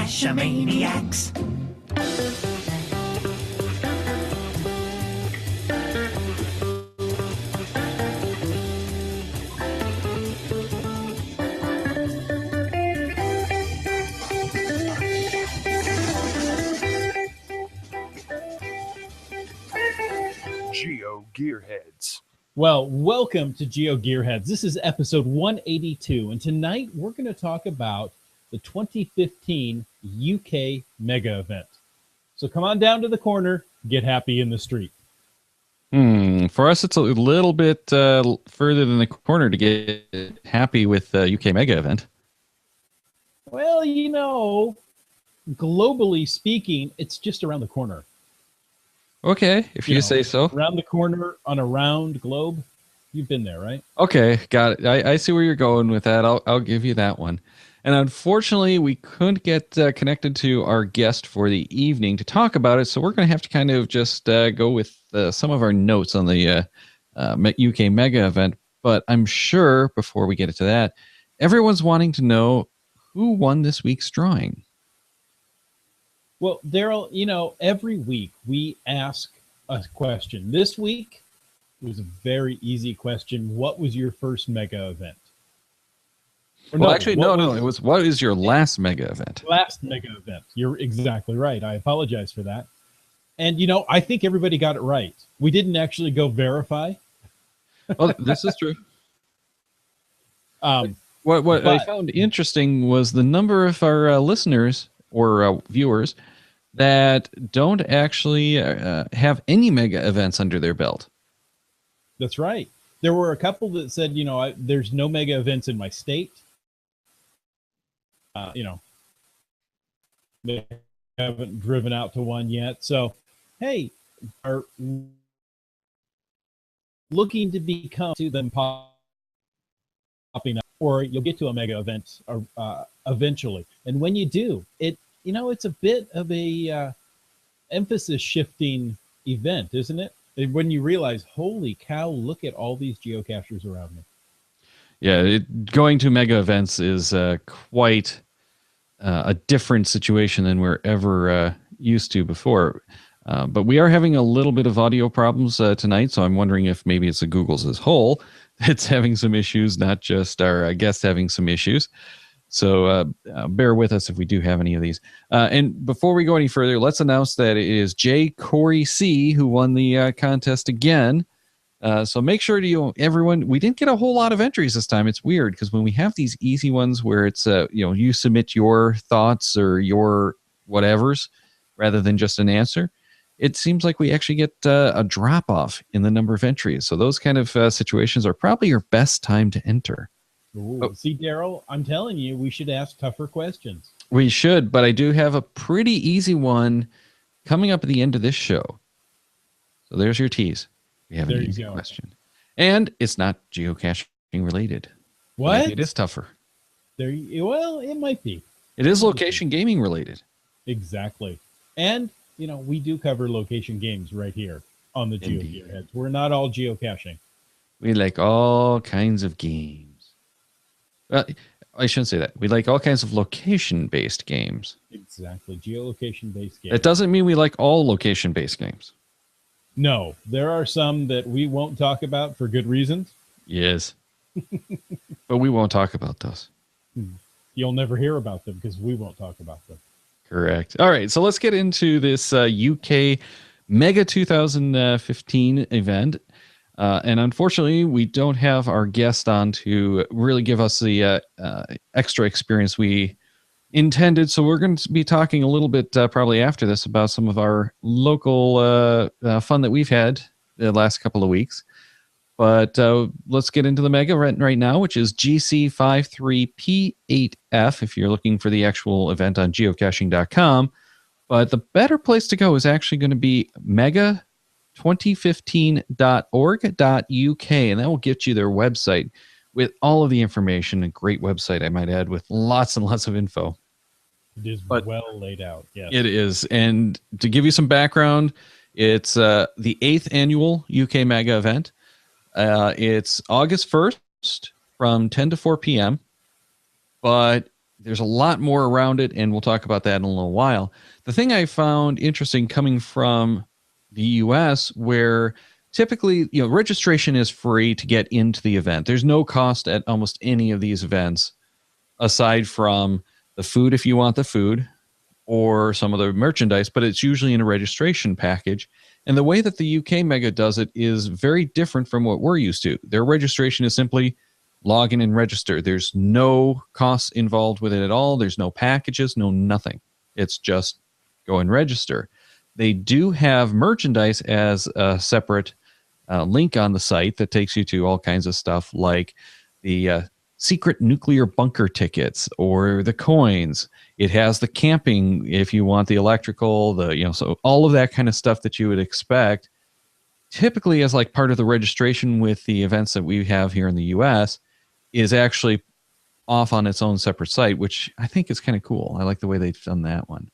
Geocachomaniacs. GeoGearHeads. Well, welcome to GeoGearHeads. This is episode 182, and tonight we're going to talk about the 2015 UK Mega Event. So come on down to the corner, get happy in the street. For us, it's a little bit further than the corner to get happy with the UK Mega Event. Well, you know, globally speaking, it's just around the corner. Okay, if you say so. Around the corner on a round globe. You've been there, right? Okay, got it. I see where you're going with that. I'll give you that one. And unfortunately, we couldn't get connected to our guest for the evening to talk about it, so we're going to have to kind of just go with some of our notes on the UK Mega Event. But I'm sure, before we get into that, everyone's wanting to know who won this week's drawing. Well, Daryl, you know, every week we ask a question. This week, it was a very easy question. What was your first mega event? Or well, actually, no. It was, what is your last mega event? Last mega event. You're exactly right. I apologize for that. And, you know, I think everybody got it right. We didn't actually go verify. Oh, this is true. What I found interesting was the number of our listeners or viewers that don't actually have any mega events under their belt. That's right. There were a couple that said, you know, there's no mega events in my state. You know, they haven't driven out to one yet. So, hey, are looking to become to them popping up, or you'll get to a mega event eventually. And when you do, you know, it's a bit of a emphasis shifting event, isn't it? When you realize, holy cow, look at all these geocachers around me. Yeah, going to mega events is quite a different situation than we're ever used to before. But we are having a little bit of audio problems tonight, so I'm wondering if maybe it's the Googles as whole that's having some issues, not just our guests having some issues. So bear with us if we do have any of these. And before we go any further, let's announce that it is J. Corey C. who won the contest again. So make sure to, everyone, we didn't get a whole lot of entries this time. It's weird because when we have these easy ones where it's, you submit your thoughts or your whatevers rather than just an answer, it seems like we actually get a drop off in the number of entries. So those kind of situations are probably your best time to enter. Ooh, see, Daryl, I'm telling you, we should ask tougher questions. We should, but I do have a pretty easy one coming up at the end of this show. So there's your tease. We have an easy question. And it's not geocaching related. What? Maybe it is tougher. Well, it might be. It is location gaming related. Exactly. And, you know, we do cover location games right here on the GeoGearHeads. We're not all geocaching. We like all kinds of games. I shouldn't say that. We like all kinds of location-based games. Exactly. Geolocation-based games. It doesn't mean we like all location-based games. No. There are some that we won't talk about for good reasons. Yes. But we won't talk about those. You'll never hear about them because we won't talk about them. Correct. All right. So let's get into this UK Mega 2015 event. And unfortunately, we don't have our guest on to really give us the extra experience we intended. So we're going to be talking a little bit probably after this about some of our local fun that we've had the last couple of weeks. But let's get into the mega event right now, which is GC53P8F if you're looking for the actual event on geocaching.com. But the better place to go is actually going to be mega2015.org.uk, and that will get you their website with all of the information. A great website, I might add, with lots and lots of info. It is well laid out. Yes. It is. And to give you some background, it's the 8th annual UK Mega event. It's August 1st from 10 to 4 p.m. But there's a lot more around it, and we'll talk about that in a little while. The thing I found interesting coming from the US, where typically, registration is free to get into the event. There's no cost at almost any of these events aside from the food if you want the food or some of the merchandise, but it's usually in a registration package. And the way that the UK Mega does it is very different from what we're used to. Their registration is simply log in and register. There's no costs involved with it at all. There's no packages, no nothing. It's just go and register. They do have merchandise as a separate link on the site that takes you to all kinds of stuff like the secret nuclear bunker tickets or the coins. It has the camping if you want the electrical, so all of that kind of stuff that you would expect typically as like part of the registration with the events that we have here in the US is actually off on its own separate site, which I think is kind of cool. I like the way they've done that one.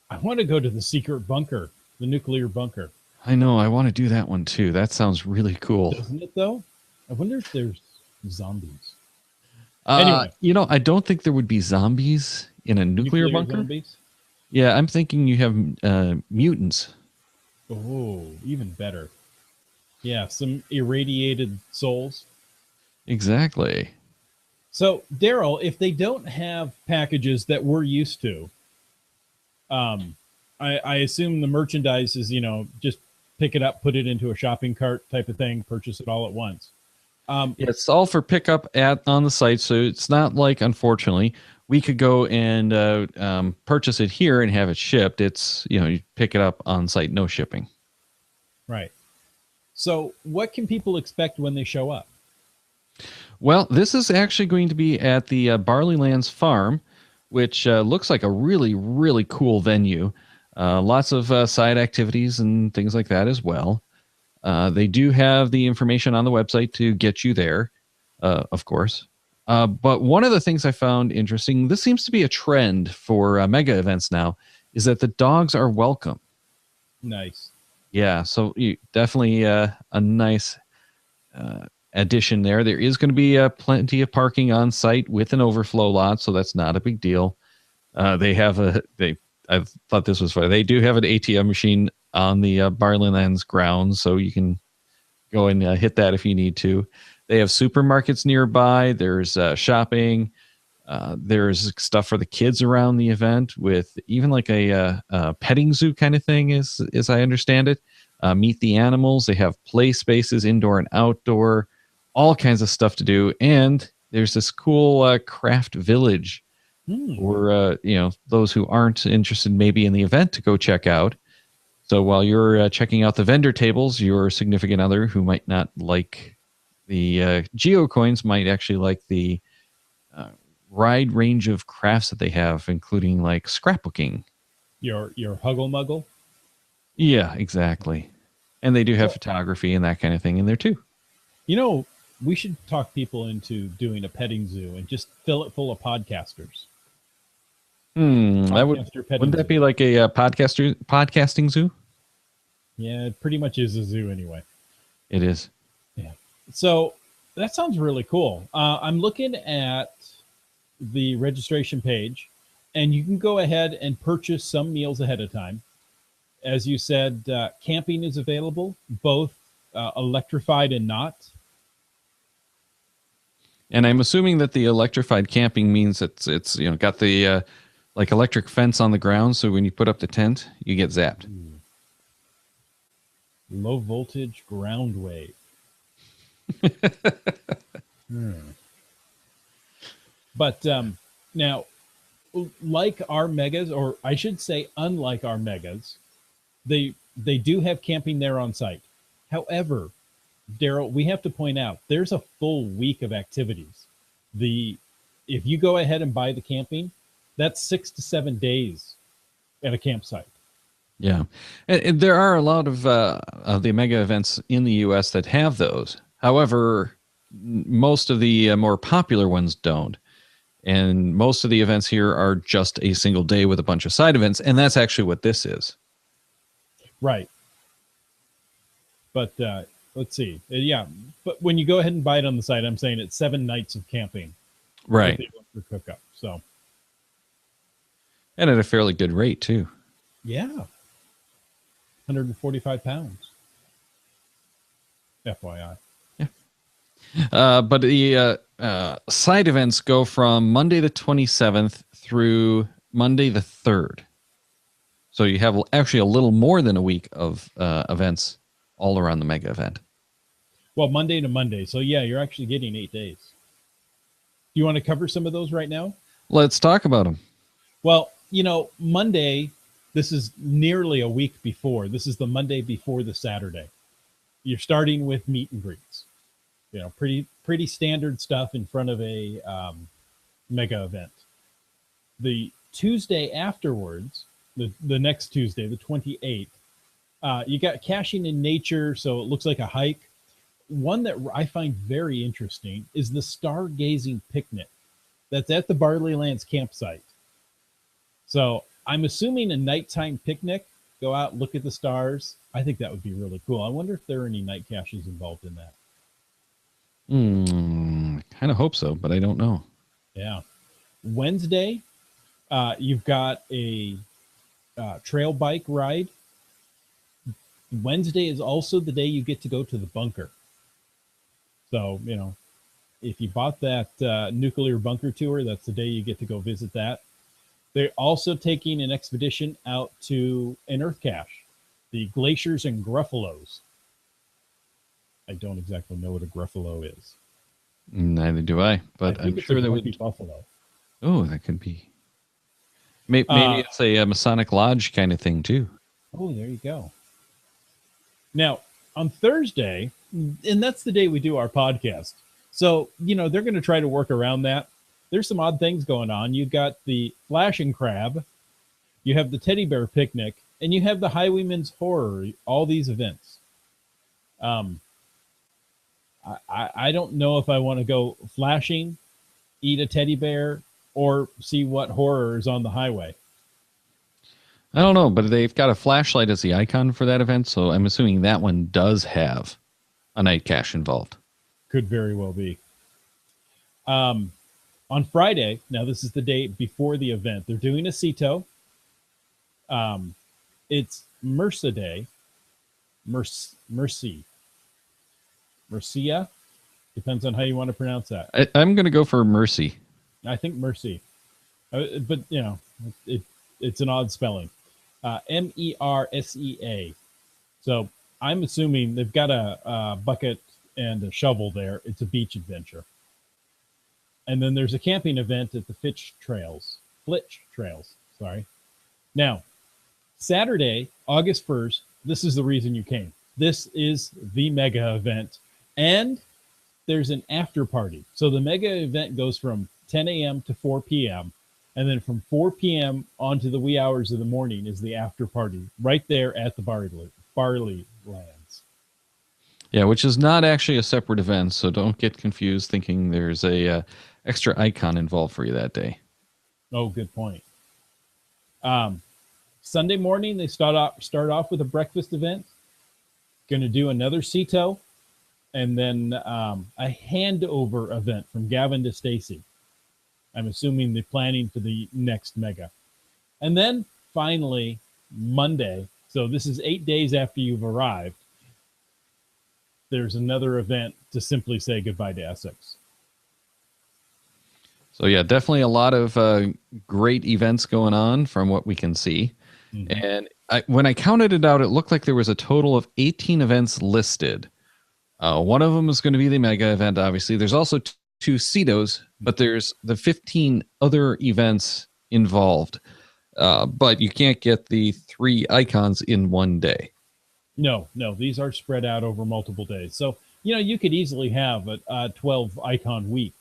I want to go to the secret bunker, the nuclear bunker. I know. I want to do that one too. That sounds really cool. Doesn't it though? I wonder if there's zombies. Anyway. I don't think there would be zombies in a nuclear bunker. Zombies? Yeah, I'm thinking you have mutants. Oh, even better. Yeah, some irradiated souls. Exactly. So, Daryl, if they don't have packages that we're used to, I assume the merchandise is, just pick it up, put it into a shopping cart type of thing, purchase it all at once. It's all for pickup on the site, so it's not like, unfortunately, we could go and purchase it here and have it shipped. It's, you pick it up on site, no shipping. Right. So what can people expect when they show up? Well, this is actually going to be at the Barleylands Farm, which looks like a really, really cool venue. Lots of side activities and things like that as well. They do have the information on the website to get you there, of course. But one of the things I found interesting, this seems to be a trend for mega events now, is that the dogs are welcome. Nice. Yeah, so definitely a nice addition there. There is going to be plenty of parking on site with an overflow lot, so that's not a big deal. I thought this was funny. They do have an ATM machine on the Barleylands grounds, so you can go and hit that if you need to. They have supermarkets nearby. There's shopping. There's stuff for the kids around the event with even like a petting zoo kind of thing, as I understand it. Meet the animals. They have play spaces, indoor and outdoor, all kinds of stuff to do. And there's this cool craft village for those who aren't interested maybe in the event to go check out. So while you're checking out the vendor tables, your significant other who might not like the Geo coins might actually like the wide range of crafts that they have, including like scrapbooking. Your huggle muggle? Yeah, exactly. And they do have photography and that kind of thing in there too. We should talk people into doing a petting zoo and just fill it full of podcasters. Wouldn't that be like a podcasting zoo? Yeah, it pretty much is a zoo anyway. It is. Yeah. So that sounds really cool. I'm looking at the registration page, and you can go ahead and purchase some meals ahead of time. As you said, camping is available, both electrified and not. And I'm assuming that the electrified camping means it's got the like electric fence on the ground, so when you put up the tent, you get zapped. Low voltage ground wave. But now, like our megas, or I should say unlike our megas, they do have camping there on site. However, Daryl, we have to point out there's a full week of activities. If you go ahead and buy the camping, that's 6 to 7 days at a campsite. Yeah, and there are a lot of the mega events in the U.S. that have those. However, most of the more popular ones don't. And most of the events here are just a single day with a bunch of side events, and that's actually what this is. Right. But let's see. Yeah, but when you go ahead and buy it on the site, I'm saying it's 7 nights of camping. Right. For cook up. So And at a fairly good rate, too. Yeah. 145 pounds. FYI. But the side events go from Monday the 27th through Monday the 3rd. So you have actually a little more than a week of events all around the mega event. Well, Monday to Monday. So, yeah, you're actually getting 8 days. Do you want to cover some of those right now? Let's talk about them. Well, Monday, this is nearly a week before. This is the Monday before the Saturday. You're starting with meet and greets. Pretty standard stuff in front of a mega event. The Tuesday afterwards, the next Tuesday, the 28th, you got Caching in Nature, so it looks like a hike. One that I find very interesting is the Stargazing Picnic. That's at the Barleylands campsite. So I'm assuming a nighttime picnic, go out, look at the stars. I think that would be really cool. I wonder if there are any night caches involved in that. Kind of hope so, but I don't know. Yeah. Wednesday, you've got a trail bike ride. Wednesday is also the day you get to go to the bunker. So, if you bought that nuclear bunker tour, that's the day you get to go visit that. They're also taking an expedition out to an earth cache, the Glaciers and Gruffalos. I don't exactly know what a Gruffalo is. Neither do I, but I'm sure that would be buffalo. Oh, that could be. Maybe it's a Masonic Lodge kind of thing too. Oh, there you go. Now, on Thursday, and that's the day we do our podcast. So, they're going to try to work around that. There's some odd things going on. You've got the Flashing Crab, you have the Teddy Bear Picnic, and you have the Highwayman's Horror, all these events. I don't know if I want to go flashing, eat a teddy bear, or see what horror is on the highway. I don't know, but they've got a flashlight as the icon for that event, so I'm assuming that one does have a night cache involved. Could very well be. On Friday, now this is the day before the event, they're doing a CETO. It's MRSA Day. Mercia, depends on how you want to pronounce that. I'm going to go for Mercy. I think Mercy, but it's an odd spelling. MERSEA. So I'm assuming they've got a bucket and a shovel there. It's a beach adventure. And then there's a camping event at the Flitch Trails. Sorry. Now, Saturday, August 1st, this is the reason you came. This is the mega event. And there's an after party. So the mega event goes from 10 a.m. to 4 p.m. And then from 4 p.m. on to the wee hours of the morning is the after party right there at the Barley Lands. Yeah, which is not actually a separate event, so don't get confused thinking there's a extra icon involved for you that day. Oh, good point. Sunday morning, they start off with a breakfast event. Going to do another CETO, and then a handover event from Gavin to Stacy. I'm assuming they're planning for the next mega. And then finally, Monday, so this is 8 days after you've arrived, there's another event to simply say goodbye to Essex. So yeah, definitely a lot of great events going on from what we can see. Mm-hmm. And when I counted it out, it looked like there was a total of 18 events listed. One of them is going to be the mega event, obviously. There's also two CETOs, but there's the 15 other events involved. But you can't get the 3 icons in one day. No, these are spread out over multiple days. So, you could easily have a 12 icon week,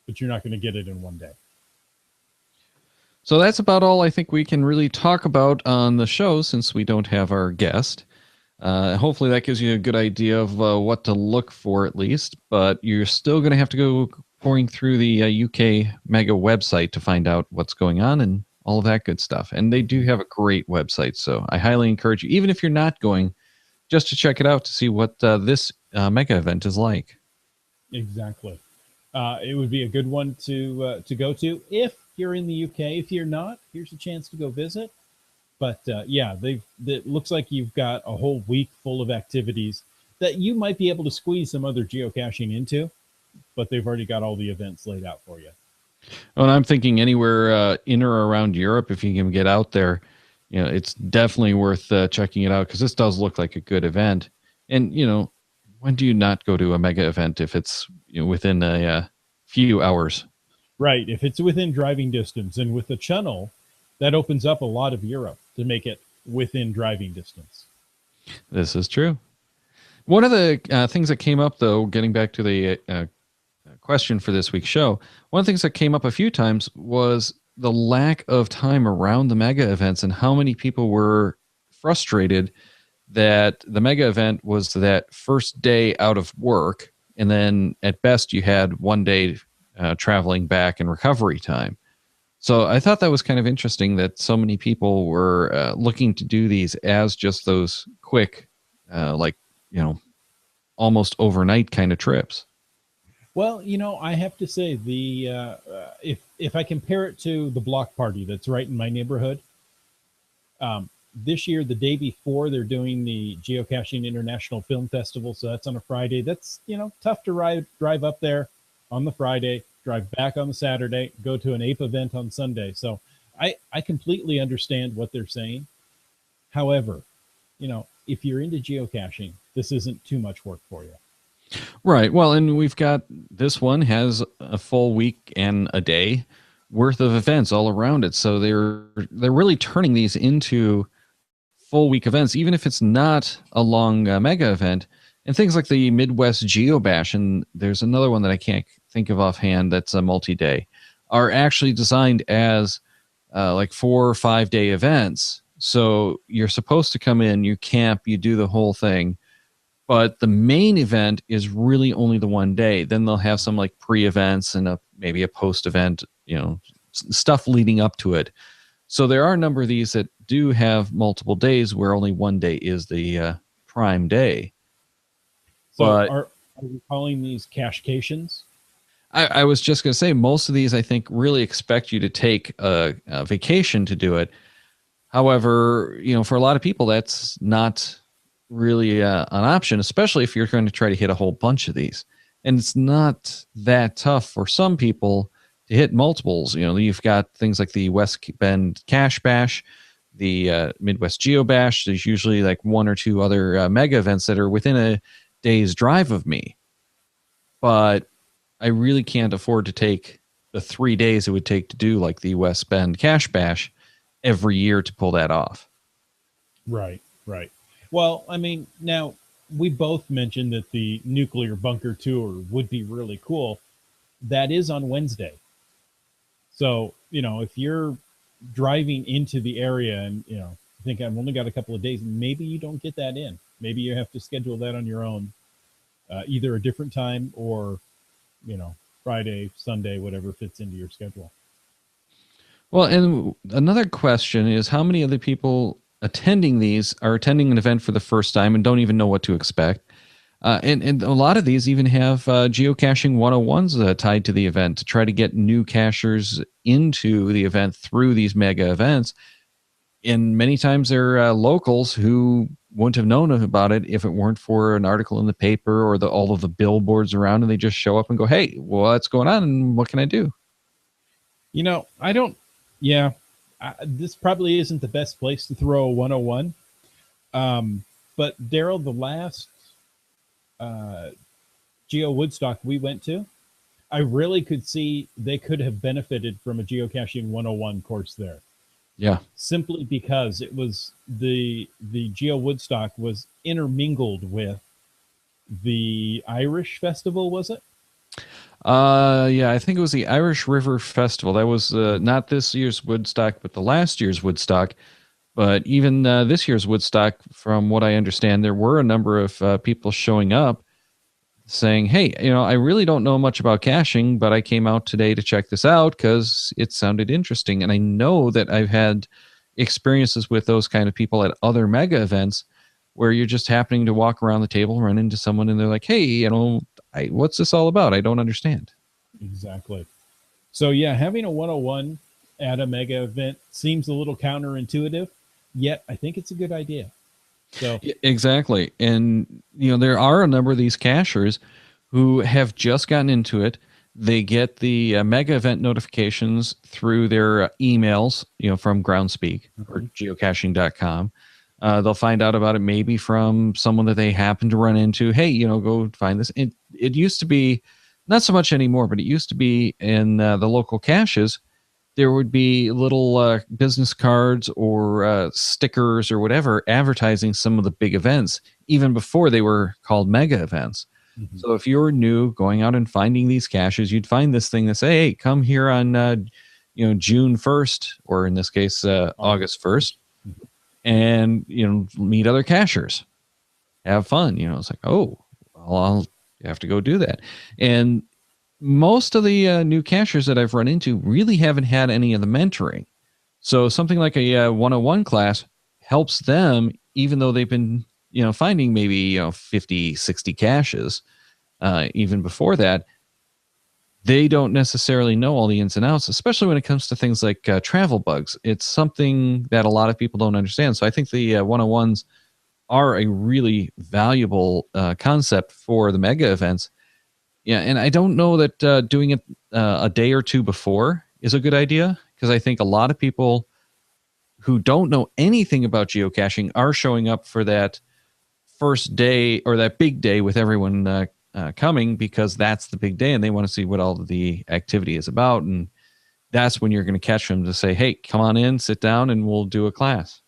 but you're not going to get it in one day. So that's about all I think we can really talk about on the show since we don't have our guest. Hopefully that gives you a good idea of what to look for at least, but you're still going to have to go pouring through the UK Mega website to find out what's going on and all of that good stuff. And they do have a great website, so I highly encourage you, even if you're not going, just to check it out to see what this Mega event is like. Exactly. It would be a good one to go to if you're in the UK. If you're not, here's a chance to go visit. But yeah, it looks like you've got a whole week full of activities that you might be able to squeeze some other geocaching into, but they've already got all the events laid out for you. Oh, and I'm thinking anywhere in or around Europe, if you can get out there, it's definitely worth checking it out because this does look like a good event. And when do you not go to a mega event if it's within a few hours? Right. If it's within driving distance, and with the channel, that opens up a lot of Europe to make it within driving distance. This is true. One of the things that came up, though, getting back to the question for this week's show, one of the things that came up a few times was the lack of time around the mega events and how many people were frustrated that the mega event was that first day out of work, and then at best you had one day traveling back and recovery time. So I thought that was kind of interesting that so many people were looking to do these as just those quick, like, almost overnight kind of trips. Well, I have to say if I compare it to the block party that's right in my neighborhood, this year, the day before, they're doing the Geocaching International Film Festival, so that's on a Friday. That's tough to drive up there on the Friday, drive back on the Saturday, go to an ape event on Sunday. So I completely understand what they're saying. However, if you're into geocaching, this isn't too much work for you. Right. Well, and we've got this one has a full week and a day worth of events all around it. So they're really turning these into full week events, even if it's not a long mega event. And things like the Midwest Geo Bash, and there's another one that I can't think of offhand that's a multi-day, are actually designed as like 4 or 5 day events. So you're supposed to come in, you camp, you do the whole thing. But the main event is really only the one day. Then they'll have some like pre-events and maybe a post-event, stuff leading up to it. So there are a number of these that do have multiple days where only one day is the prime day. So but are we calling these cachecations? I was just going to say, most of these, I think, really expect you to take a vacation to do it. However, for a lot of people, that's not really an option, especially if you're going to try to hit a whole bunch of these. And it's not that tough for some people to hit multiples. You've got things like the West Bend Cache Bash, the Midwest Geo Bash. There's usually like one or two other mega events that are within a day's drive of me. But I really can't afford to take the 3 days it would take to do like the West Bend Cache Bash every year to pull that off. Right. Well, I mean, now we both mentioned that the nuclear bunker tour would be really cool. That is on Wednesday. So, if you're driving into the area and, think I've only got a couple of days, maybe you don't get that in. Maybe you have to schedule that on your own, either a different time or, Friday, Sunday, whatever fits into your schedule. Well, and another question is how many other people attending these are attending an event for the first time and don't even know what to expect. And a lot of these even have geocaching 101s tied to the event to try to get new cachers into the event through these mega events. And many times they're locals who wouldn't have known about it if it weren't for an article in the paper or all of the billboards around, and they just show up and go, hey, what's going on and what can I do? I don't, yeah, this probably isn't the best place to throw a 101. But Daryl, the last Geo Woodstock we went to, I really could see they could have benefited from a geocaching 101 course there. Yeah. Simply because it was the Geo Woodstock was intermingled with the Irish festival, was it? Yeah, I think it was the Irish River Festival. That was not this year's Woodstock, but the last year's Woodstock. But even this year's Woodstock, from what I understand, there were a number of people showing up saying, hey, I really don't know much about caching, but I came out today to check this out because it sounded interesting. And I know that I've had experiences with those kind of people at other mega events where you're just happening to walk around the table, run into someone, and they're like, hey, what's this all about? I don't understand. Exactly. So yeah, having a 101 at a mega event seems a little counterintuitive, yet I think it's a good idea. So Exactly. And, there are a number of these cachers who have just gotten into it. They get the mega event notifications through their emails, from Groundspeak or geocaching.com. They'll find out about it maybe from someone that they happen to run into. Hey, go find this. It used to be, not so much anymore, but it used to be in the local caches. There would be little business cards or stickers or whatever advertising some of the big events, even before they were called mega events. So if you're new going out and finding these caches, you'd find this thing that say, hey, come here on June 1st, or in this case August 1st, and meet other cachers, have fun. It's like, oh, well, I'll have to go do that. And most of the new cachers that I've run into really haven't had any of the mentoring. So something like a 101 class helps them, even though they've been, finding maybe, 50, 60 caches. Even before that, they don't necessarily know all the ins and outs, especially when it comes to things like travel bugs. It's something that a lot of people don't understand. So I think the 101s are a really valuable concept for the mega events. Yeah, and I don't know that doing it a day or two before is a good idea, because I think a lot of people who don't know anything about geocaching are showing up for that first day or that big day with everyone coming, because that's the big day and they want to see what all of the activity is about. And that's when you're going to catch them to say, hey, come on in, sit down, and we'll do a class.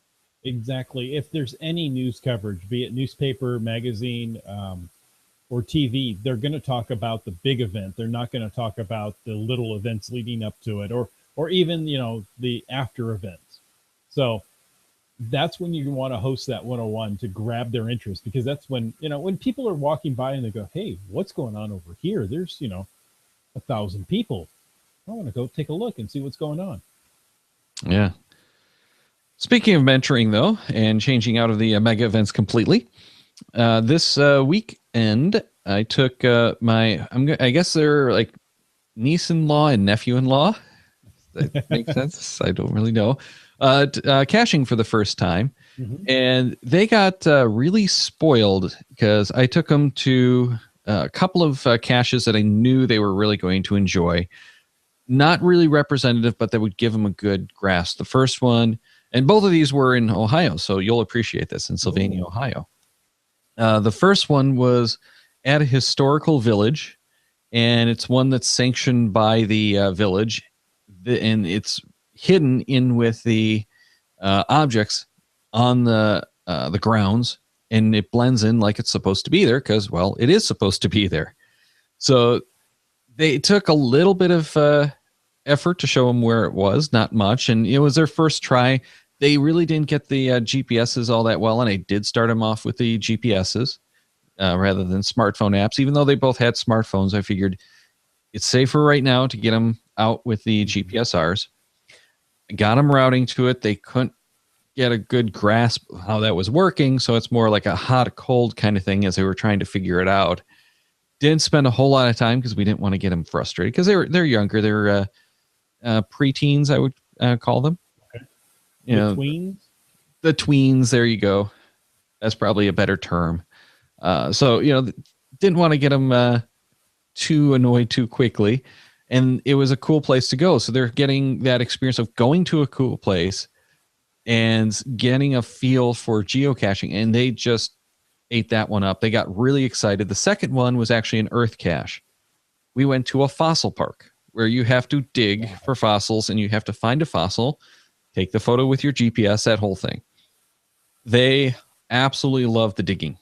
exactly, if there's any news coverage, be it newspaper, magazine, or TV, they're going to talk about the big event. They're not going to talk about the little events leading up to it, or even the after events. So that's when you want to host that 101 to grab their interest, because that's when when people are walking by and they go, hey, what's going on over here? There's 1,000 people. I want to go take a look and see what's going on. Yeah. Speaking of mentoring, though, and changing out of the mega events completely, this weekend I took I guess they're like niece-in-law and nephew-in-law. That makes sense. I don't really know. Caching for the first time, and they got really spoiled because I took them to a couple of caches that I knew they were really going to enjoy. Not really representative, but that would give them a good grasp. The first one, and both of these were in Ohio, so you'll appreciate this, in Sylvania, Ohio. The first one was at a historical village, and it's one that's sanctioned by the village, and it's hidden in with the objects on the grounds, and it blends in like it's supposed to be there because, well, it is supposed to be there. So they took a little bit of effort to show them where it was, not much, and it was their first try. They really didn't get the GPSs all that well, and I did start them off with the GPSs rather than smartphone apps. Even though they both had smartphones, I figured it's safer right now to get them out with the GPSRs. Got them routing to it. They couldn't get a good grasp of how that was working, so it's more like a hot, cold kind of thing as they were trying to figure it out. Didn't spend a whole lot of time because we didn't want to get them frustrated, because they're younger. They're preteens, I would call them. Okay. Tweens? The tweens, there you go. That's probably a better term. So, didn't want to get them too annoyed too quickly. And it was a cool place to go. So they're getting that experience of going to a cool place and getting a feel for geocaching. And they just ate that one up. They got really excited. The second one was actually an earth cache. We went to a fossil park where you have to dig for fossils, and you have to find a fossil, take the photo with your GPS, that whole thing. They absolutely loved the digging.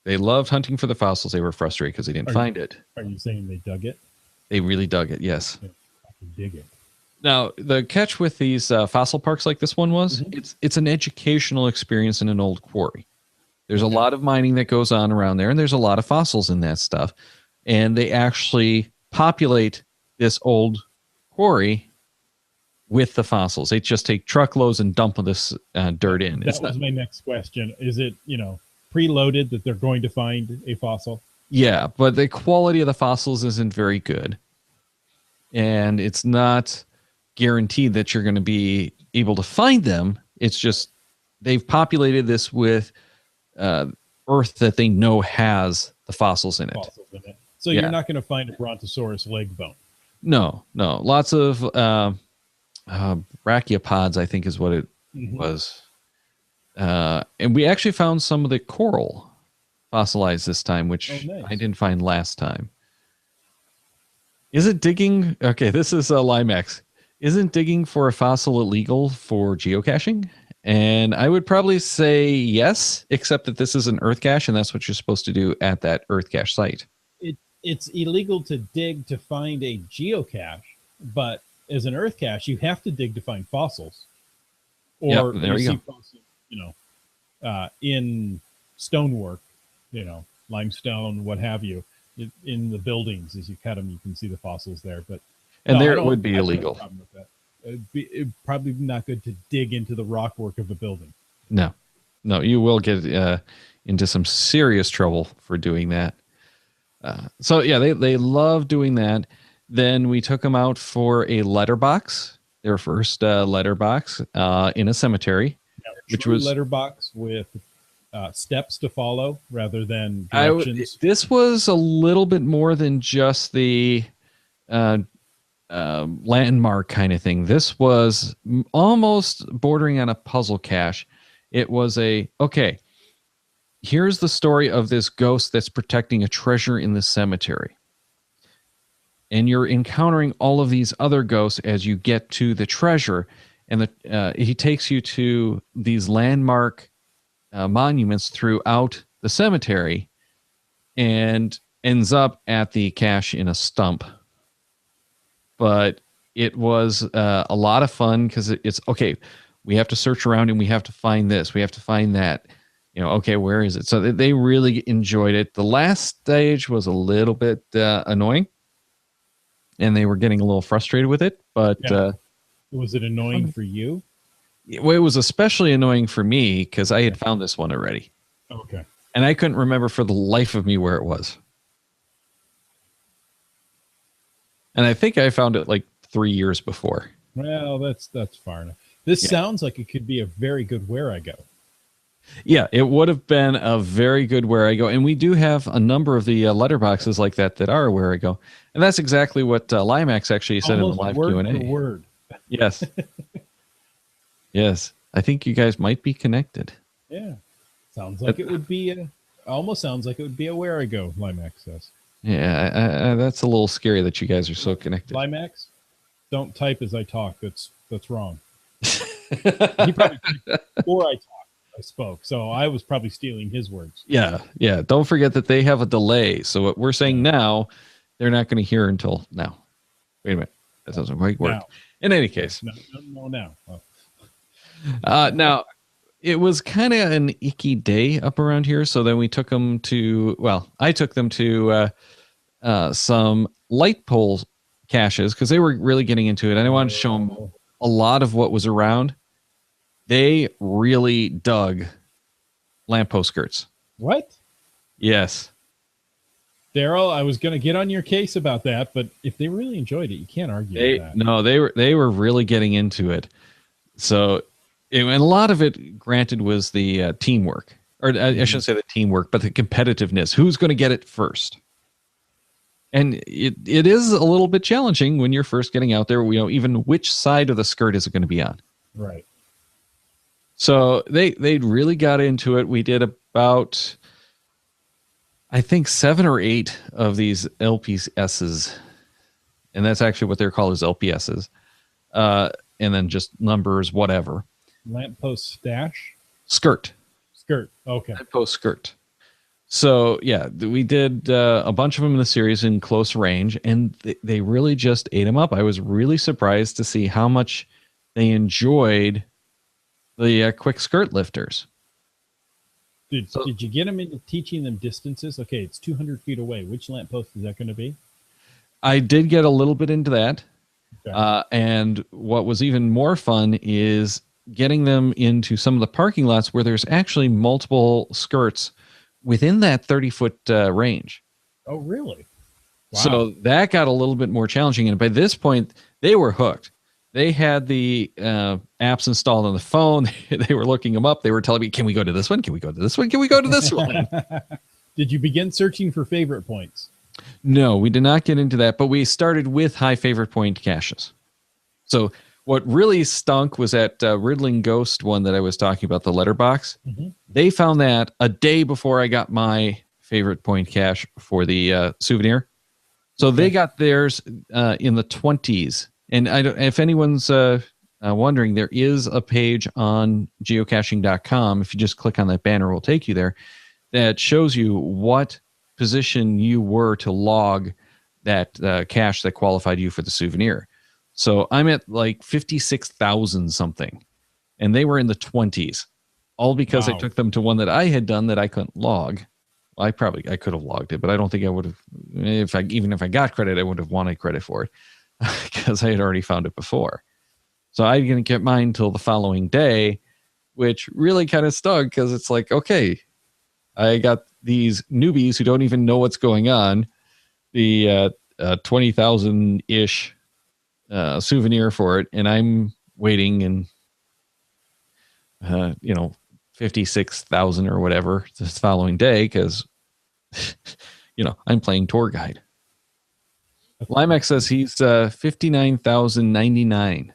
They loved hunting for the fossils. They were frustrated because they didn't find it. Are you saying they dug it? They really dug it, yes. Yeah, I can dig it. Now, the catch with these fossil parks like this one was, it's an educational experience in an old quarry. There's a lot of mining that goes on around there, and there's a lot of fossils in that stuff. And they actually populate this old quarry with the fossils. They just take truckloads and dump this dirt in. That was my next question. Is it, preloaded that they're going to find a fossil? Yeah, but the quality of the fossils isn't very good. And it's not guaranteed that you're going to be able to find them. It's just they've populated this with earth that they know has the fossils in it. So you're not going to find a brontosaurus leg bone. No. Lots of brachiopods, I think is what it was. And we actually found some of the coral fossilized this time, which nice. I didn't find last time. Is it digging? Okay, this is Limax. Isn't digging for a fossil illegal for geocaching? And I would probably say yes, except that this is an earth cache, and that's what you're supposed to do at that earth cache site. It's illegal to dig to find a geocache, but as an earth cache, you have to dig to find fossils. Or there you go. Fossils, in stonework, limestone, what have you, in the buildings. As you cut them, you can see the fossils there. But there it would be illegal. It'd probably not good to dig into the rockwork of a building. No, you will get into some serious trouble for doing that. So yeah, they love doing that. Then we took them out for a letterbox, their first letterbox in a cemetery, which was letterbox with steps to follow rather than directions. This was a little bit more than just the landmark kind of thing. This was almost bordering on a puzzle cache. It was okay, here's the story of this ghost that's protecting a treasure in the cemetery. And you're encountering all of these other ghosts as you get to the treasure. And he takes you to these landmark monuments throughout the cemetery and ends up at the cache in a stump. But it was a lot of fun because it's okay. We have to search around and we have to find this. We have to find that. Okay, where is it? So they really enjoyed it. The last stage was a little bit annoying, and they were getting a little frustrated with it. But was it annoying for you? It was especially annoying for me because I had found this one already. Okay. And I couldn't remember for the life of me where it was. And I think I found it like 3 years before. Well, that's far enough. This sounds like it could be a very good Where I Go. Yeah, it would have been a very good Where I Go. And we do have a number of the letterboxes like that are Where I Go. And that's exactly what Limax actually said in the live Q&A. Word for word. Yes. Yes. I think you guys might be connected. Yeah. Sounds like it would be almost sounds like it would be a Where I Go, Limax says. Yeah, that's a little scary that you guys are so connected. Limax, don't type as I talk. That's wrong. He probably typed before I spoke, so I was probably stealing his words. Yeah. Don't forget that they have a delay. So what we're saying now, they're not going to hear until now. Wait a minute, that doesn't quite work. Now. In any case, now. Now it was kind of an icky day up around here. So then we took them to. I took them to some light pole caches because they were really getting into it, and I wanted to show them a lot of what was around. They really dug lamppost skirts. What? Yes. Daryl, I was going to get on your case about that, but if they really enjoyed it, you can't argue with that. No, they were really getting into it. So, and a lot of it, granted, was the teamwork. Or I shouldn't say the teamwork, but the competitiveness. Who's going to get it first? And it is a little bit challenging when you're first getting out there, even which side of the skirt is it going to be on. Right. So they really got into it. We did about, I think, 7 or 8 of these LPSs. And that's actually what they're called, is LPSs. And then just numbers, whatever. Lamppost stash? Skirt. Okay. Lamppost skirt. So, yeah, we did a bunch of them in the series in close range, and they really just ate them up. I was really surprised to see how much they enjoyed the quick skirt lifters. Did you get them into teaching them distances? Okay, it's 200 feet away. Which lamppost is that going to be? I did get a little bit into that. Okay. And what was even more fun is getting them into some of the parking lots where there's actually multiple skirts within that 30-foot range. Oh, really? Wow. So that got a little bit more challenging. And by this point, they were hooked. they had the apps installed on the phone. They were looking them up. They were telling me, can we go to this one? Can we go to this one? Can we go to this one? Did you begin searching for favorite points? No, we did not get into that, but we started with high favorite point caches. So what really stunk was that Riddling Ghost one that I was talking about, the letterbox. Mm-hmm. They found that a day before I got my favorite point cache for the souvenir. So they got theirs in the 20s. And if anyone's wondering, there is a page on geocaching.com. If you just click on that banner, it will take you there. That shows you what position you were to log that cache that qualified you for the souvenir. So I'm at like 56,000 something, and they were in the 20s, all because I took them to one that I had done that I couldn't log. I could have logged it, but I don't think I would have. Even if I got credit, I would have wanted credit for it because I had already found it before. So I didn't get mine till the following day, which really kind of stung because it's like, okay, I got these newbies who don't even know what's going on. The 20,000-ish souvenir for it, and I'm waiting and 56,000 or whatever this following day because I'm playing tour guide. Limex says he's 59,099.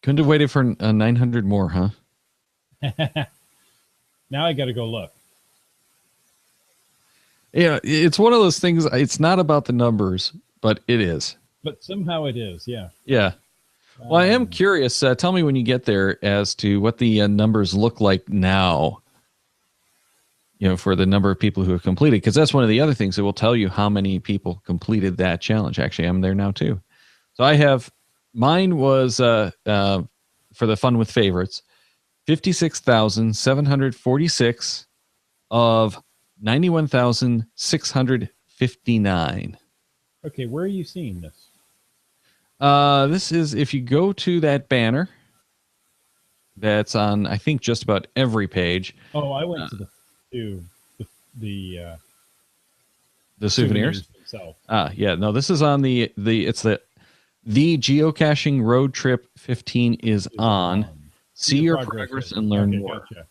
Couldn't have waited for 900 more, huh? Now I got to go look. Yeah, it's one of those things. It's not about the numbers, but it is. But somehow it is, yeah. Yeah. Well, I am curious. Tell me when you get there as to what the numbers look like now, for the number of people who have completed, because that's one of the other things that will tell you how many people completed that challenge. Actually, I'm there now, too. So mine was, for the fun with favorites, 56,746 of 91,659. Okay, where are you seeing this? This is, if you go to that banner that's on, I think, just about every page. Oh, I went to the souvenirs themselves. Yeah, no, this is on it's the Geocaching Road Trip 15 is on. See your progress and learn more. Gotcha.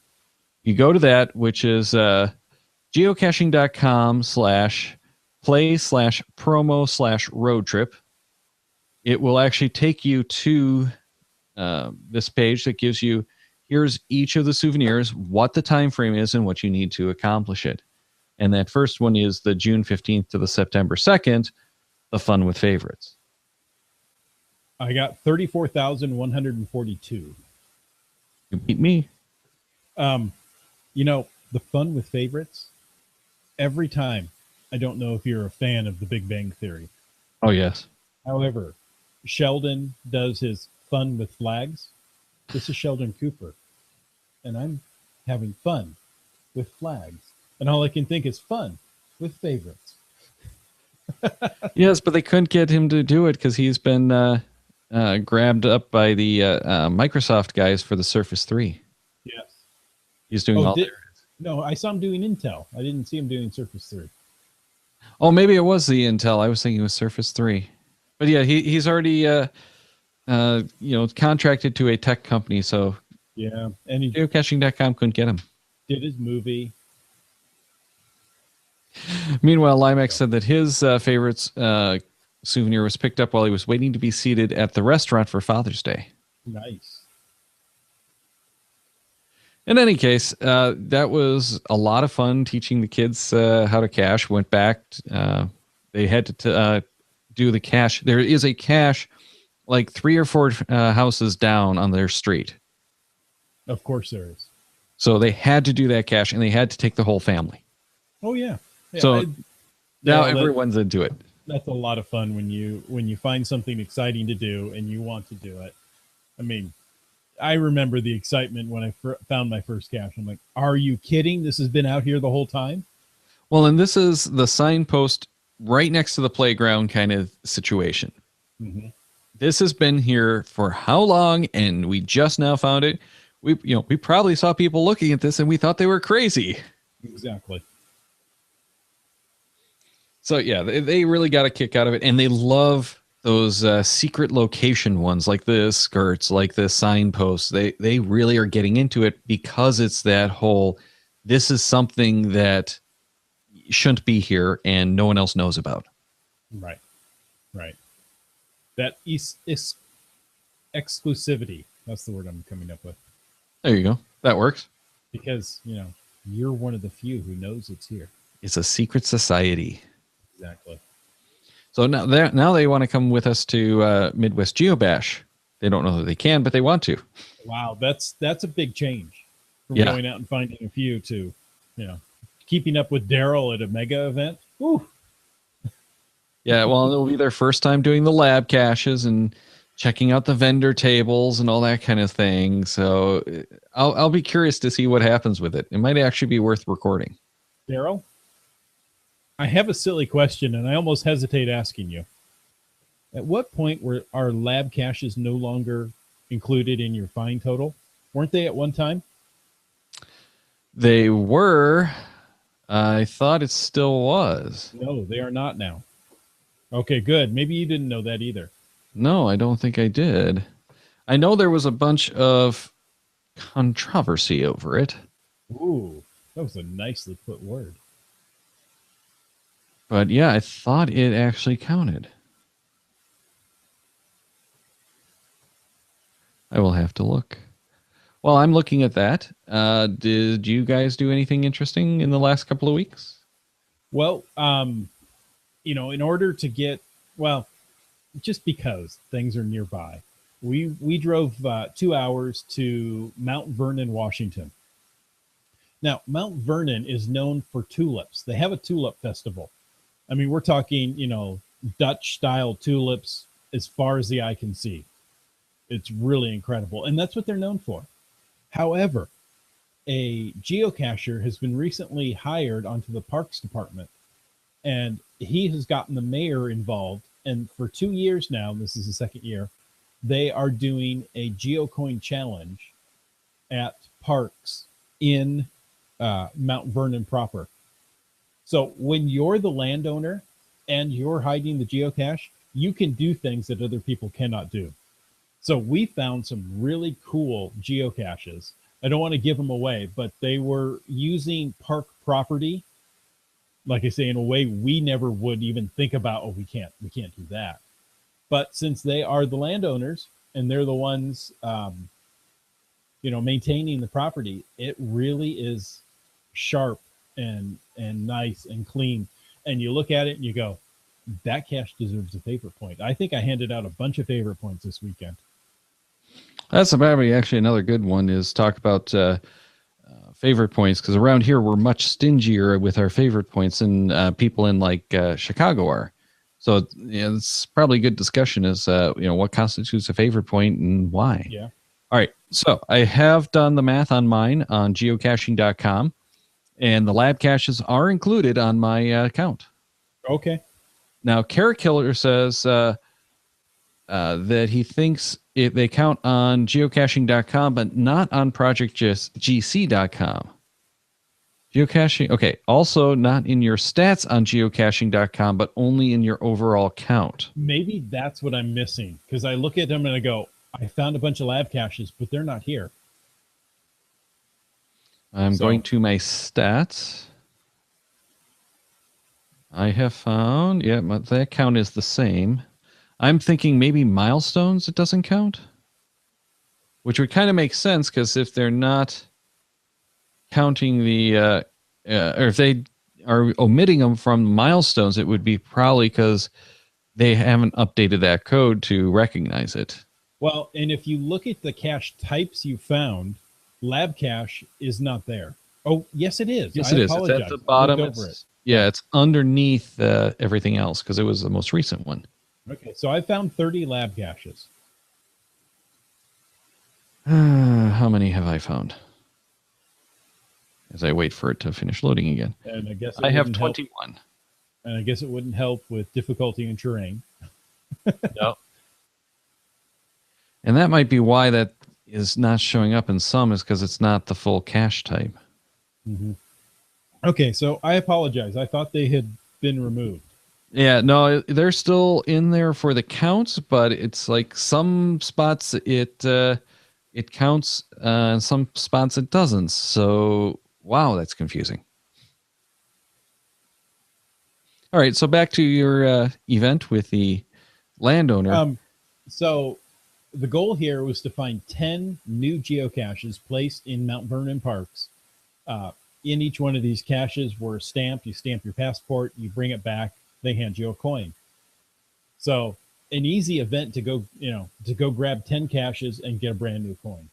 You go to that, which is geocaching.com/play/promo/road trip. It will actually take you to this page that gives you, here's each of the souvenirs, what the time frame is, and what you need to accomplish it. And that first one is the June 15th to the September 2nd, the fun with favorites. I got 34,142. You beat me. The fun with favorites, every time, I don't know if you're a fan of the Big Bang Theory. Oh, yes. However, Sheldon does his fun with flags. This is Sheldon Cooper. And I'm having fun with flags. And all I can think is fun with favorites. Yes, but they couldn't get him to do it because he's been grabbed up by the Microsoft guys for the Surface 3. Yes. He's doing all No, I saw him doing Intel. I didn't see him doing Surface 3. Oh, maybe it was the Intel. I was thinking it was Surface 3. But yeah, he's already contracted to a tech company, so yeah, and geocaching.com couldn't get him. Did his movie. Meanwhile, Limex said that his favorites souvenir was picked up while he was waiting to be seated at the restaurant for Father's Day. Nice. In any case, that was a lot of fun teaching the kids how to cache. Went back. They had to do the cache. There is a cache like 3 or 4 houses down on their street. Of course there is. So they had to do that cache, and they had to take the whole family. Oh, yeah. So now everyone's into it. That's a lot of fun when you find something exciting to do and you want to do it. I mean, I remember the excitement when I found my first cache. I'm like, are you kidding? This has been out here the whole time? Well, and this is the signpost right next to the playground kind of situation. Mm-hmm. This has been here for how long? And we just now found it. We probably saw people looking at this and we thought they were crazy. Exactly. So yeah, they really got a kick out of it, and they love those secret location ones, like the skirts, like the signposts, they really are getting into it because it's that whole, this is something that shouldn't be here and no one else knows about. Right. Right. That is exclusivity. That's the word I'm coming up with. There you go. That works. Because, you're one of the few who knows it's here. It's a secret society. Exactly. So now they want to come with us to Midwest GeoBash. They don't know that they can, but they want to. Wow, that's a big change from Yeah. going out and finding a few to, keeping up with Daryl at a mega event. Woo. Yeah, well, it'll be their first time doing the lab caches and checking out the vendor tables and all that kind of thing. So I'll be curious to see what happens with it. It might actually be worth recording. Daryl, I have a silly question, and I almost hesitate asking you. At what point were our lab caches no longer included in your find total? Weren't they at one time? They were. I thought it still was. No, they are not now. Okay, good. Maybe you didn't know that either. No, I don't think I did. I know there was a bunch of controversy over it. Ooh, that was a nicely put word. But yeah, I thought it actually counted. I will have to look. Well, I'm looking at that. Did you guys do anything interesting in the last couple of weeks? Well, in order to get, just because things are nearby, we drove 2 hours to Mount Vernon, Washington. Now, Mount Vernon is known for tulips. They have a tulip festival. I mean, we're talking, Dutch style tulips as far as the eye can see. It's really incredible. And that's what they're known for. However, a geocacher has been recently hired onto the parks department, and he has gotten the mayor involved. And for 2 years now, this is the second year, they are doing a geocoin challenge at parks in Mount Vernon proper. So when you're the landowner and you're hiding the geocache, you can do things that other people cannot do. So we found some really cool geocaches. I don't want to give them away, but they were using park property, like I say, in a way we never would even think about, we can't do that. But since they are the landowners and they're the ones, maintaining the property, it really is sharp and nice and clean. And you look at it and you go, that cache deserves a favorite point. I think I handed out a bunch of favorite points this weekend. That's probably actually another good one, is talk about favorite points, because around here we're much stingier with our favorite points than people in like Chicago are. So it's probably a good discussion is, what constitutes a favorite point and why. Yeah. All right. So I have done the math on mine on geocaching.com, and the lab caches are included on my account. Okay. Now, Carrot Killer says that he thinks they count on geocaching.com, but not on projectgc.com. Geocaching, okay, also not in your stats on geocaching.com, but only in your overall count. Maybe that's what I'm missing, because I look at them and I go, I found a bunch of lab caches, but they're not here. I'm going to my stats. I have found, that count is the same. I'm thinking maybe milestones it doesn't count, which would kind of make sense, because if they're not counting the, or if they are omitting them from milestones, it would be probably because they haven't updated that code to recognize it. Well, and if you look at the cache types you found, lab cache is not there. Oh, yes, it is. Yes, it is. It's at the bottom. It's underneath everything else, because it was the most recent one. Okay, so I found 30 lab caches. How many have I found? As I wait for it to finish loading again. And I guess I have 21. And I guess it wouldn't help with difficulty and terrain. No. And that might be why that is not showing up in some, is because it's not the full cache type. Mm-hmm. Okay, so I apologize. I thought they had been removed. Yeah, no, they're still in there for the counts, but it's like some spots it counts, and some spots it doesn't. So wow, that's confusing. All right, so back to your event with the landowner. So the goal here was to find 10 new geocaches placed in Mount Vernon parks. In each one of these caches were stamped. You stamp your passport, you bring it back, they hand you a coin. So an easy event to go, to go grab 10 caches and get a brand new coin.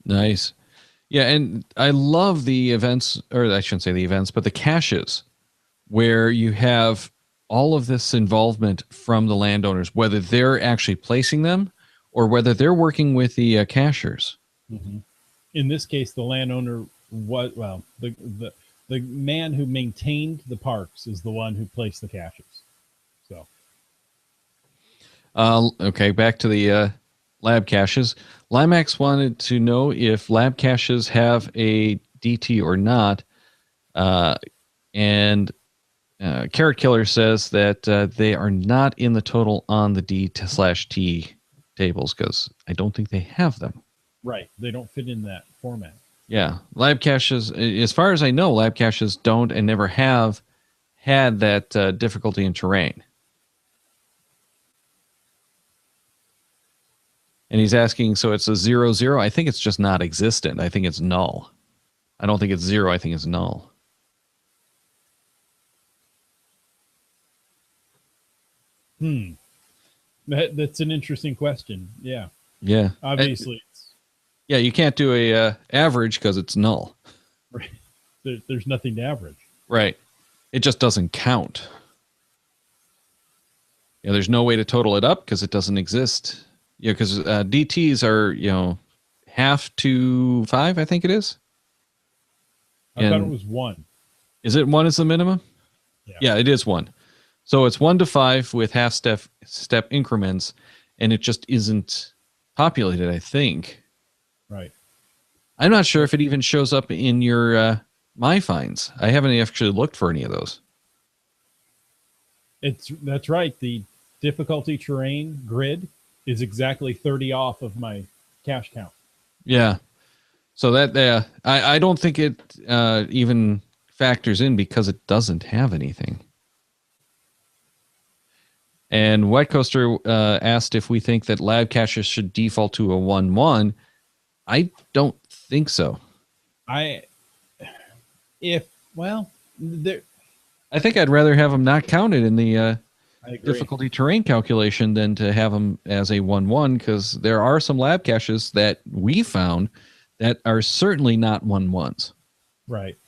Nice. Yeah, and I love the events, or I shouldn't say the events, but the caches where you have all of this involvement from the landowners, whether they're actually placing them or whether they're working with the cachers. Mm-hmm. In this case, the landowner the man who maintained the parks is the one who placed the caches. So, okay, back to the lab caches. Limax wanted to know if lab caches have a DT or not, and Carrot Killer says that they are not in the total on the D/T tables because I don't think they have them. Right, they don't fit in that format. Yeah, lab caches, as far as I know, lab caches don't and never have had that difficulty in terrain. And he's asking, so it's a 0-0? I think it's just not existent. I think it's null. I don't think it's 0. I think it's null. That's an interesting question. Yeah. Yeah. Obviously. Yeah, you can't do a average because it's null. Right. There's nothing to average. Right. It just doesn't count. Yeah, there's no way to total it up because it doesn't exist. Yeah, because DTs are, half to 5, I think it is. I thought it was 1. Is it 1 is the minimum? Yeah, it is 1. So it's 1 to 5 with half step increments, and it just isn't populated, I think. Right. I'm not sure if it even shows up in your My Finds. I haven't actually looked for any of those. That's right. The difficulty terrain grid is exactly 30 off of my cache count. Yeah. So that I don't think it even factors in because it doesn't have anything. And White Coaster asked if we think that lab caches should default to a 1-1. I don't think so. I think I'd rather have them not counted in the difficulty terrain calculation than to have them as a 1-1 because there are some lab caches that we found that are certainly not 1-1s. Right.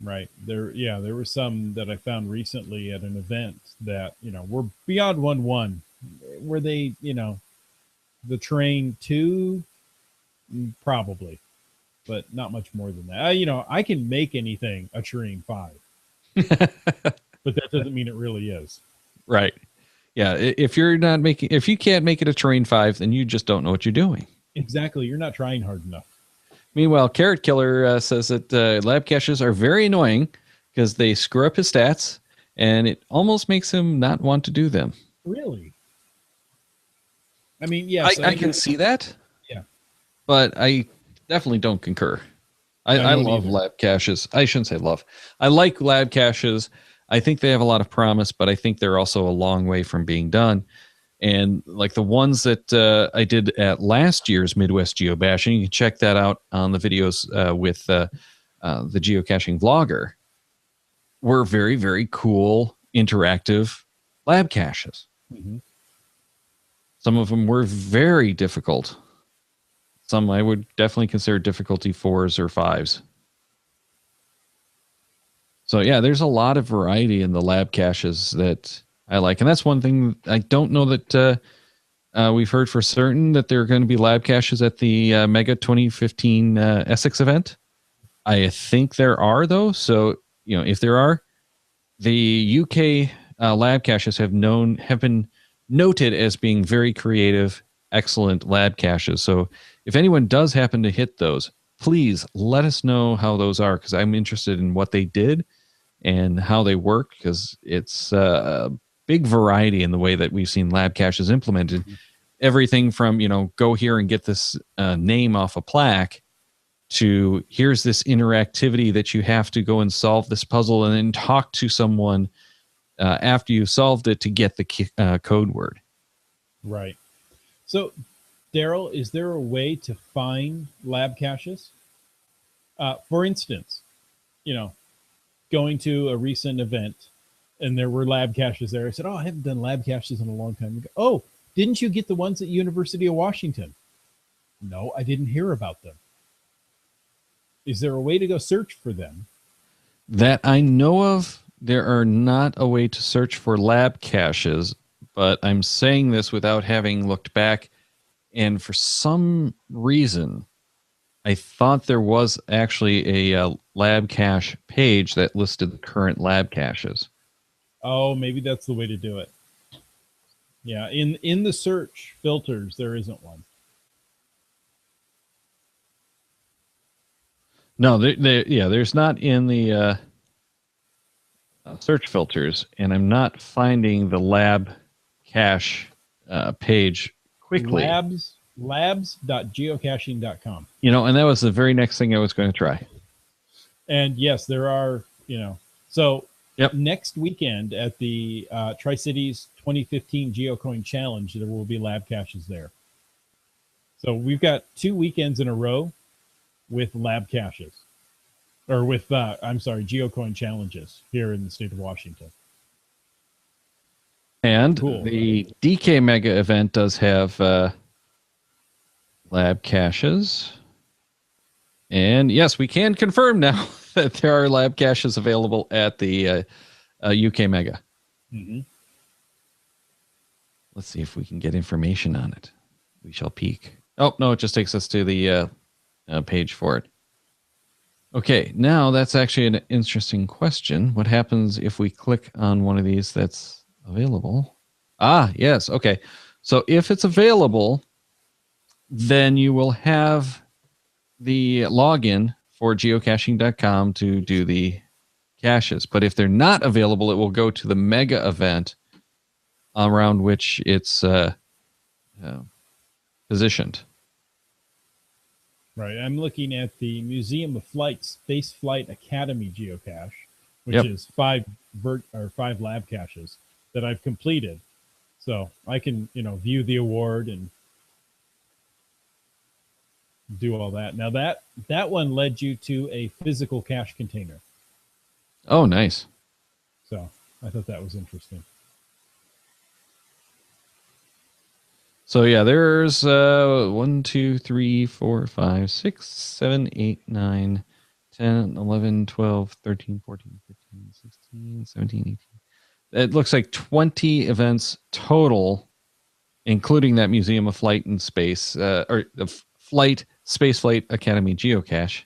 Right. There were some that I found recently at an event that, were beyond 1-1. Were they, the terrain 2? Probably, but not much more than that. I can make anything a terrain 5. But that doesn't mean it really is. Right. Yeah. If you can't make it a terrain 5, then you just don't know what you're doing. Exactly. You're not trying hard enough. Meanwhile, Carrot Killer says that lab caches are very annoying because they screw up his stats and it almost makes him not want to do them. Really? I mean, yes. I can see that. Yeah. But I definitely don't concur. I love lab caches. I shouldn't say love. I like lab caches. I think they have a lot of promise, but I think they're also a long way from being done. And like the ones that I did at last year's Midwest Geobashing, you can check that out on the videos with the geocaching vlogger, were very, very cool, interactive lab caches. Mm-hmm. Some of them were very difficult. Some I would definitely consider difficulty 4s or 5s. So yeah, there's a lot of variety in the lab caches that I like. And that's one thing I don't know that we've heard for certain that there are going to be lab caches at the Mega 2015 Essex event. I think there are, though. So, if there are, the UK lab caches have been noted as being very creative, excellent lab caches. So if anyone does happen to hit those, please let us know how those are because I'm interested in what they did and how they work, because it's a big variety in the way that we've seen lab caches implemented. Everything from, go here and get this name off a plaque, to here's this interactivity that you have to go and solve this puzzle and then talk to someone after you've solved it to get the code word. Right. So, Daryl, is there a way to find lab caches? For instance, going to a recent event and there were lab caches there. I said, I haven't done lab caches in a long time. Oh, didn't you get the ones at University of Washington? No, I didn't hear about them. Is there a way to go search for them? That I know of, there are not a way to search for lab caches, but I'm saying this without having looked back. And for some reason, I thought there was actually a lab cache page that listed the current lab caches. Oh, maybe that's the way to do it. Yeah, in the search filters, there isn't one. No, there's not in the search filters, and I'm not finding the lab cache page quickly. Labs.geocaching.com. And that was the very next thing I was going to try. And yes, there are, so yep. Next weekend at the Tri-Cities 2015 GeoCoin Challenge, there will be lab caches there. So we've got 2 weekends in a row with lab caches, or with, GeoCoin challenges here in the state of Washington. And cool. The DK Mega event does have lab caches. And yes, we can confirm now that there are lab caches available at the UK Mega. Mm-hmm. Let's see if we can get information on it. We shall peek. Oh, no, it just takes us to the page for it. Okay, now that's actually an interesting question. What happens if we click on one of these that's available? Ah, yes, okay. So if it's available, then you will have the login for geocaching.com to do the caches. But if they're not available, it will go to the mega event around which it's positioned. Right. I'm looking at the Museum of Flight Space Flight Academy geocache, which is 5 lab caches that I've completed. So I can, view the award and do all that. Now that one led you to a physical cache container. Oh, nice. So I thought that was interesting. So yeah, there's 1, 2, 3, 4, 5, 6, 7, 8, 9, 10, 11, 12, 13, 14, 15, 16, 17, 18. It looks like 20 events total, including that Museum of Flight and Space, or the Space Flight Academy geocache.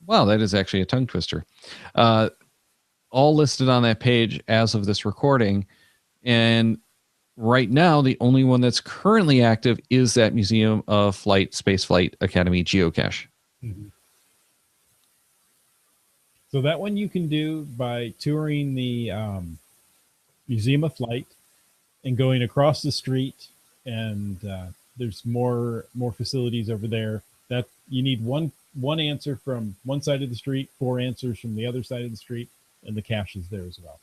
Wow, that is actually a tongue twister. All listed on that page as of this recording. And right now, the only one that's currently active is that Museum of Flight, Space Flight Academy geocache. Mm-hmm. So that one you can do by touring the Museum of Flight and going across the street, and there's more facilities over there. That you need one answer from one side of the street, 4 answers from the other side of the street, and the cache is there as well.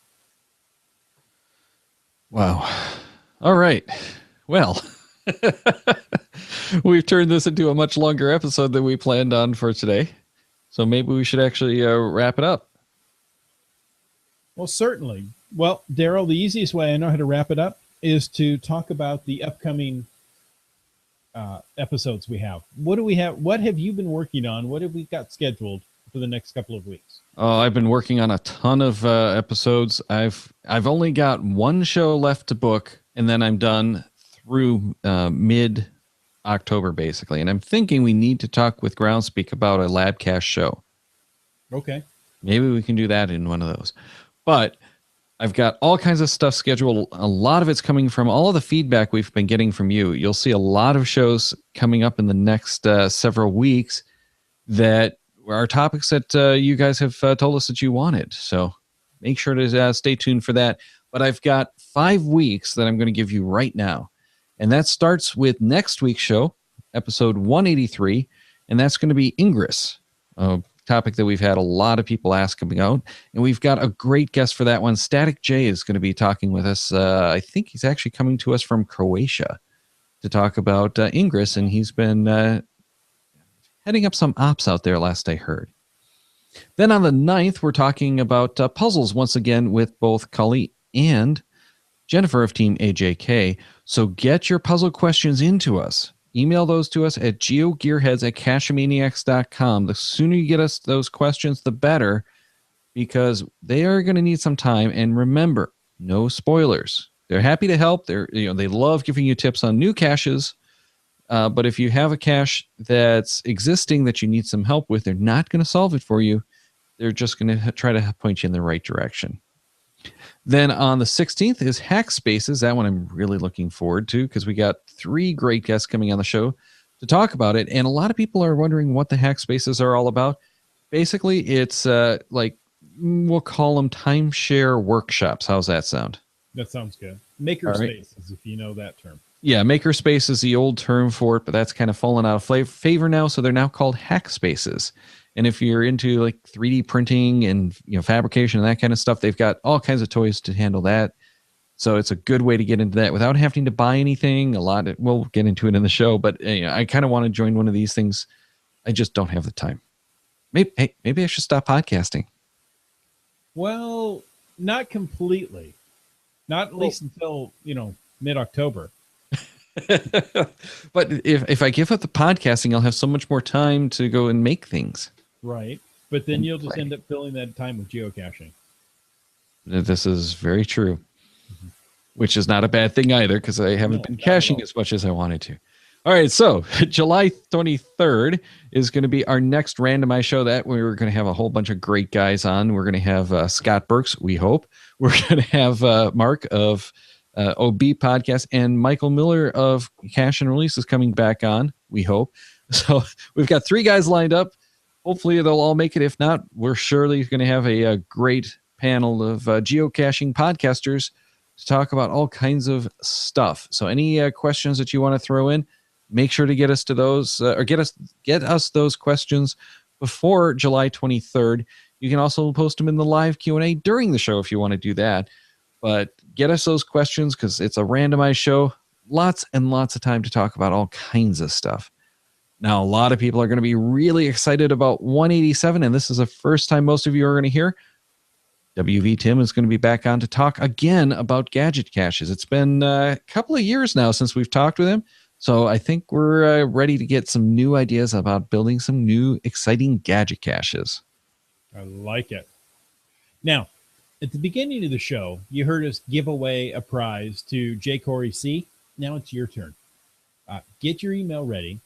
Wow. All right. Well, we've turned this into a much longer episode than we planned on for today. So maybe we should actually wrap it up. Well, certainly. Well, Daryl, the easiest way I know how to wrap it up is to talk about the upcoming episodes we have. What do we have? What have you been working on? What have we got scheduled for the next couple of weeks? Oh, I've been working on a ton of episodes. I've only got one show left to book, and then I'm done through mid-October, basically. And I'm thinking we need to talk with Groundspeak about a lab cache show. Okay. Maybe we can do that in one of those. But I've got all kinds of stuff scheduled. A lot of it's coming from all of the feedback we've been getting from you. You'll see a lot of shows coming up in the next several weeks that are topics that you guys have told us that you wanted. So make sure to stay tuned for that. But I've got 5 weeks that I'm going to give you right now. And that starts with next week's show, episode 183. And that's going to be Ingress, a topic that we've had a lot of people ask about. And we've got a great guest for that one. Static J is going to be talking with us. I think he's actually coming to us from Croatia to talk about Ingress. And he's been heading up some ops out there, last I heard. Then on the 9th, we're talking about puzzles once again with both Cully and Jennifer of Team AJK. So get your puzzle questions into us. Email those to us at geogearheads@cachemaniacs.com. The sooner you get us those questions, the better, because they are going to need some time. And remember, no spoilers. They're happy to help. They love giving you tips on new caches. But if you have a cache that's existing that you need some help with, they're not going to solve it for you. They're just going to try to point you in the right direction. Then on the 16th is Hack Spaces. That one I'm really looking forward to because we got 3 great guests coming on the show to talk about it. And a lot of people are wondering what the Hack Spaces are all about. Basically, it's like we'll call them timeshare workshops. How's that sound? That sounds good. Maker spaces, if you know that term. Yeah, makerspace is the old term for it, but that's kind of fallen out of favor now. So they're now called hack spaces. And if you're into like 3D printing and fabrication and that kind of stuff, they've got all kinds of toys to handle that. So it's a good way to get into that without having to buy anything. We'll get into it in the show, but I kind of want to join one of these things. I just don't have the time. Maybe I should stop podcasting. Well, not completely. Not at least until, mid-October. But if I give up the podcasting, I'll have so much more time to go and make things. Right. But then you'll just end up filling that time with geocaching. This is very true. Mm-hmm. Which is not a bad thing either, because I haven't been caching as much as I wanted to. All right, so July 23rd is going to be our next randomized show. That we're going to have a whole bunch of great guys on. We're going to have Scott Burks, we hope. We're going to have Mark of OB Podcast and Michael Miller of Cache and Release is coming back on, we hope. So we've got 3 guys lined up. Hopefully they'll all make it. If not, we're surely going to have a great panel of geocaching podcasters to talk about all kinds of stuff. So any questions that you want to throw in, make sure to get us to those or get us those questions before July 23rd. You can also post them in the live Q&A during the show if you want to do that. But get us those questions because it's a randomized show. Lots and lots of time to talk about all kinds of stuff. Now, a lot of people are going to be really excited about 187, and this is the first time most of you are going to hear. WV Tim is going to be back on to talk again about gadget caches. It's been a couple of years now since we've talked with him, so I think we're ready to get some new ideas about building some new exciting gadget caches. I like it. Now, at the beginning of the show, you heard us give away a prize to J. Corey C. Now it's your turn. Get your email ready.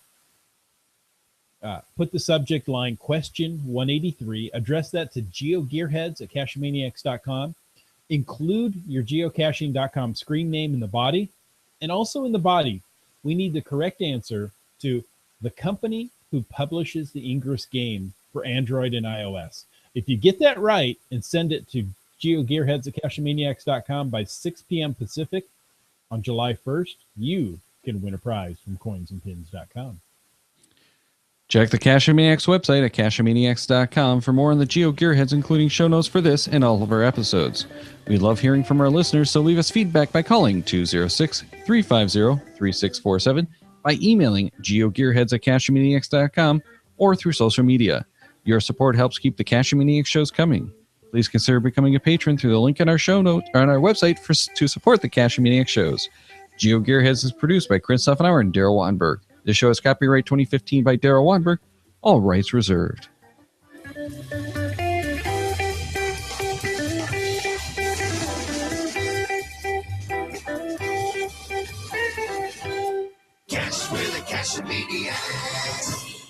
Put the subject line question 183. Address that to GeoGearHeads@cachemaniacs.com. Include your geocaching.com screen name in the body. And also in the body, we need the correct answer to the company who publishes the Ingress game for Android and iOS. If you get that right and send it to GeoGearHeads@cachemaniacs.com by 6 p.m. Pacific on July 1st, you can win a prize from coinsandpins.com. Check the Cache Maniacs website at cachemaniacs.com for more on the GeoGearHeads, including show notes for this and all of our episodes. We love hearing from our listeners, so leave us feedback by calling 206-350-3647, by emailing geogearheads@cachemaniacs.com, or through social media. Your support helps keep the Cache Maniacs shows coming. Please consider becoming a patron through the link in our show notes or on our website to support the Cache Maniacs shows. GeoGearHeads is produced by Chris Suffenauer and Daryl Weinberg. This show is copyright 2015 by Daryl Weinberg. All rights reserved. Cache with the Cache Maniacs.